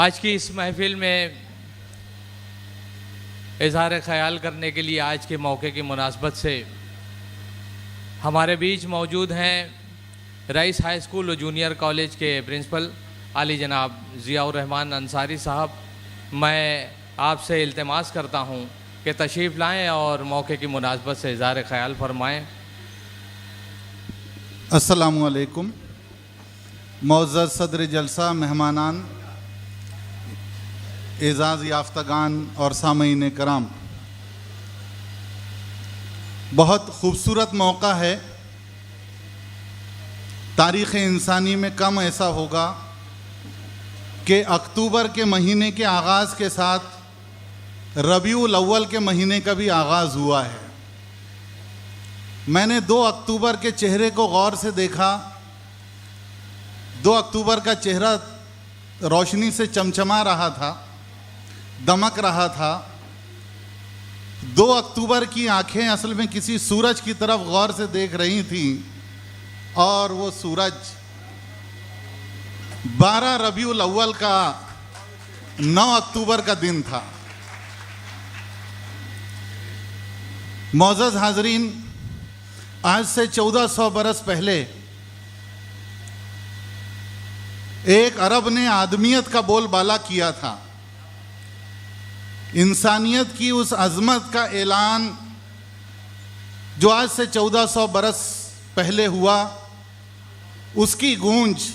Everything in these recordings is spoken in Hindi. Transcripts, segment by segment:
आज की इस महफिल में इज़हार ख़याल करने के लिए आज के मौके की मुनासबत से हमारे बीच मौजूद हैं रईस हाई स्कूल और जूनियर कॉलेज के प्रिंसिपल आली जनाब ज़ियाउर रहमान अंसारी साहब। मैं आपसे इल्तिमास करता हूं कि तशरीफ़ लाएं और मौके की मुनासबत से इज़हार ख़याल फरमाएं। अस्सलामु अलैकुम। मौज़्ज़ज़ सदर जलसा, मेहमानान, एज़ाज़ याफ्तगान और सामईन कराम, बहुत ख़ूबसूरत मौका है। तारीख़ इंसानी में कम ऐसा होगा कि अक्टूबर के महीने के आगाज़ के साथ रबीउल अव्वल के महीने का भी आगाज़ हुआ है। मैंने 2 अक्टूबर के चेहरे को गौर से देखा। 2 अक्टूबर का चेहरा रोशनी से चमचमा रहा था, दमक रहा था। 2 अक्टूबर की आंखें असल में किसी सूरज की तरफ गौर से देख रही थीं और वो सूरज 12 रबीउल अव्वल का 9 अक्टूबर का दिन था। मौजूद हाजरीन, आज से 1400 बरस पहले एक अरब ने आदमियत का बोलबाला किया था। इंसानियत की उस अज़मत का ऐलान जो आज से 1400 बरस पहले हुआ, उसकी गूंज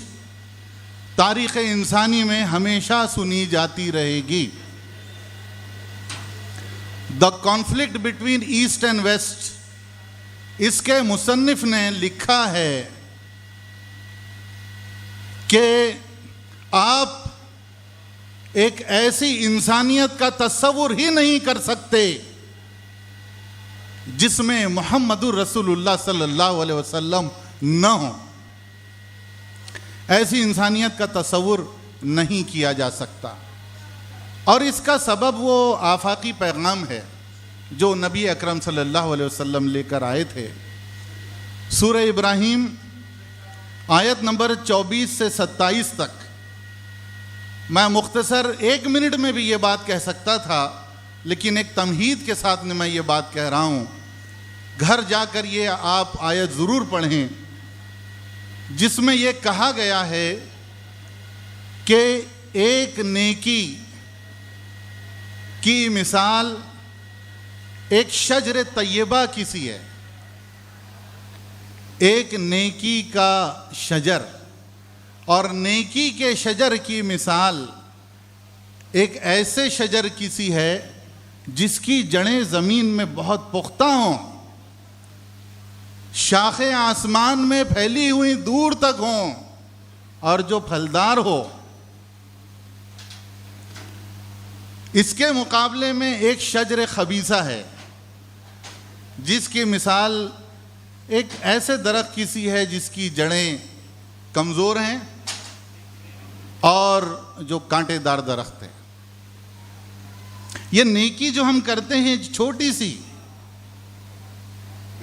तारीख़ इंसानी में हमेशा सुनी जाती रहेगी। The conflict between East and West, इसके मुसन्निफ ने लिखा है कि आप एक ऐसी इंसानियत का तस्वुर ही नहीं कर सकते जिसमें मुहम्मदुर रसूलुल्लाह सल्लल्लाहु अलैहि वसल्लम न हो। ऐसी इंसानियत का तस्वुर नहीं किया जा सकता। और इसका सबब वो आफाकी पैगाम है जो नबी अकरम सल्लल्लाहु अलैहि वसल्लम लेकर आए थे। सूरह इब्राहीम आयत नंबर 24 से 27 तक। मैं मुख्तसर 1 मिनट में भी ये बात कह सकता था, लेकिन एक तमहीद के साथ मैं ये बात कह रहा हूँ। घर जाकर ये आप आयत ज़रूर पढ़ें, जिसमें ये कहा गया है कि एक नेकी की मिसाल एक शजर तय्यबा की सी है। एक नेकी का शजर और नेकी के शजर की मिसाल एक ऐसे शजर की सी है जिसकी जड़ें ज़मीन में बहुत पुख्ता हों, शाखें आसमान में फैली हुई दूर तक हों और जो फलदार हो। इसके मुकाबले में एक शजर खबीसा है जिसकी मिसाल एक ऐसे दरख्त की सी है जिसकी जड़ें कमज़ोर हैं और जो कांटेदार दरख्त है। ये नेकी जो हम करते हैं छोटी सी,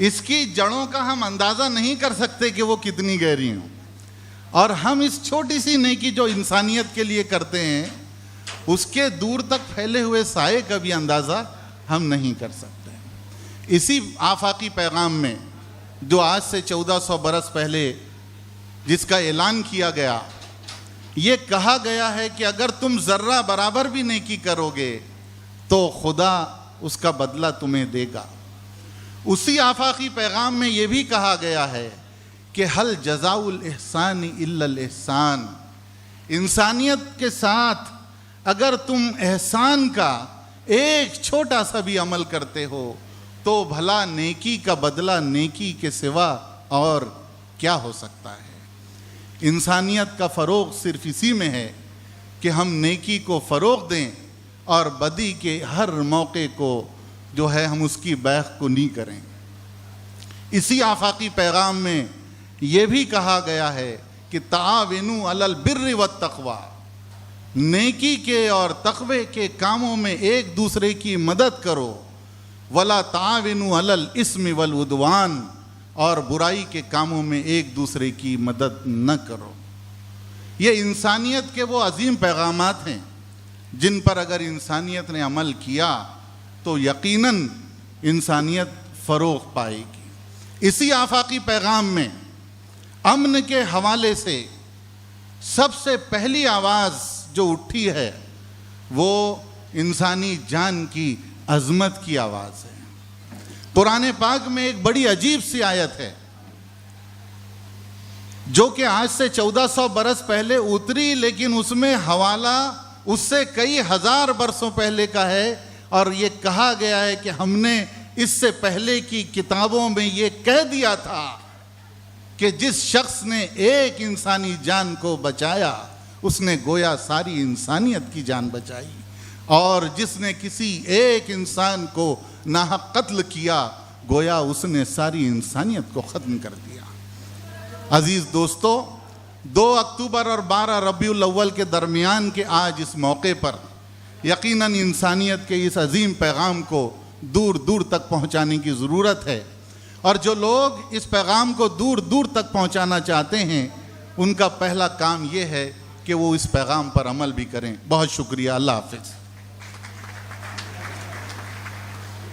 इसकी जड़ों का हम अंदाज़ा नहीं कर सकते कि वो कितनी गहरी हों। और हम इस छोटी सी नेकी जो इंसानियत के लिए करते हैं, उसके दूर तक फैले हुए साए का भी अंदाज़ा हम नहीं कर सकते। इसी आफाकी पैगाम में जो आज से 1400 बरस पहले जिसका ऐलान किया गया, ये कहा गया है कि अगर तुम ज़र्रा बराबर भी नेकी करोगे तो खुदा उसका बदला तुम्हें देगा। उसी आफाकी पैगाम में ये भी कहा गया है कि हल जज़ाउल इहसान इल्लल इहसान, इंसानियत के साथ अगर तुम एहसान का एक छोटा सा भी अमल करते हो तो भला नेकी का बदला नेकी के सिवा और क्या हो सकता है। इंसानियत का फ़रोग़ सिर्फ इसी में है कि हम नेकी को फ़रोग़ दें और बदी के हर मौके को जो है हम उसकी बैख को नहीं करें। इसी आफाकी पैगाम में ये भी कहा गया है कि ताविनु अलल बिर्रि वत तक़वा, नेकी के और तक़वे के कामों में एक दूसरे की मदद करो। वला ताविनु अलल इस्मि वल उद्वान, और बुराई के कामों में एक दूसरे की मदद न करो। ये इंसानियत के वो अजीम पैगामात हैं जिन पर अगर इंसानियत ने अमल किया तो यकीनन इंसानियत फ़रोग़ पाएगी। इसी आफाकी पैगाम में अमन के हवाले से सबसे पहली आवाज़ जो उठी है वो इंसानी जान की अज़मत की आवाज़ है। कुरान पाक में एक बड़ी अजीब सी आयत है जो कि आज से 1400 बरस पहले उतरी, लेकिन उसमें हवाला उससे कई हजार बरसों पहले का है। और ये कहा गया है कि हमने इससे पहले की किताबों में ये कह दिया था कि जिस शख्स ने एक इंसानी जान को बचाया उसने गोया सारी इंसानियत की जान बचाई, और जिसने किसी एक इंसान को नाहक कत्ल किया गोया उसने सारी इंसानियत को ख़त्म कर दिया। अजीज़ दोस्तों, 2 अक्टूबर और 12 रबीउल अव्वल के दरमियान के आज इस मौके पर यकीनन इंसानियत के इस अजीम पैगाम को दूर दूर तक पहुंचाने की ज़रूरत है। और जो लोग इस पैगाम को दूर दूर तक पहुंचाना चाहते हैं उनका पहला काम ये है कि वो इस पैगाम पर अमल भी करें। बहुत शुक्रिया। अल्लाह हाफ़िज़।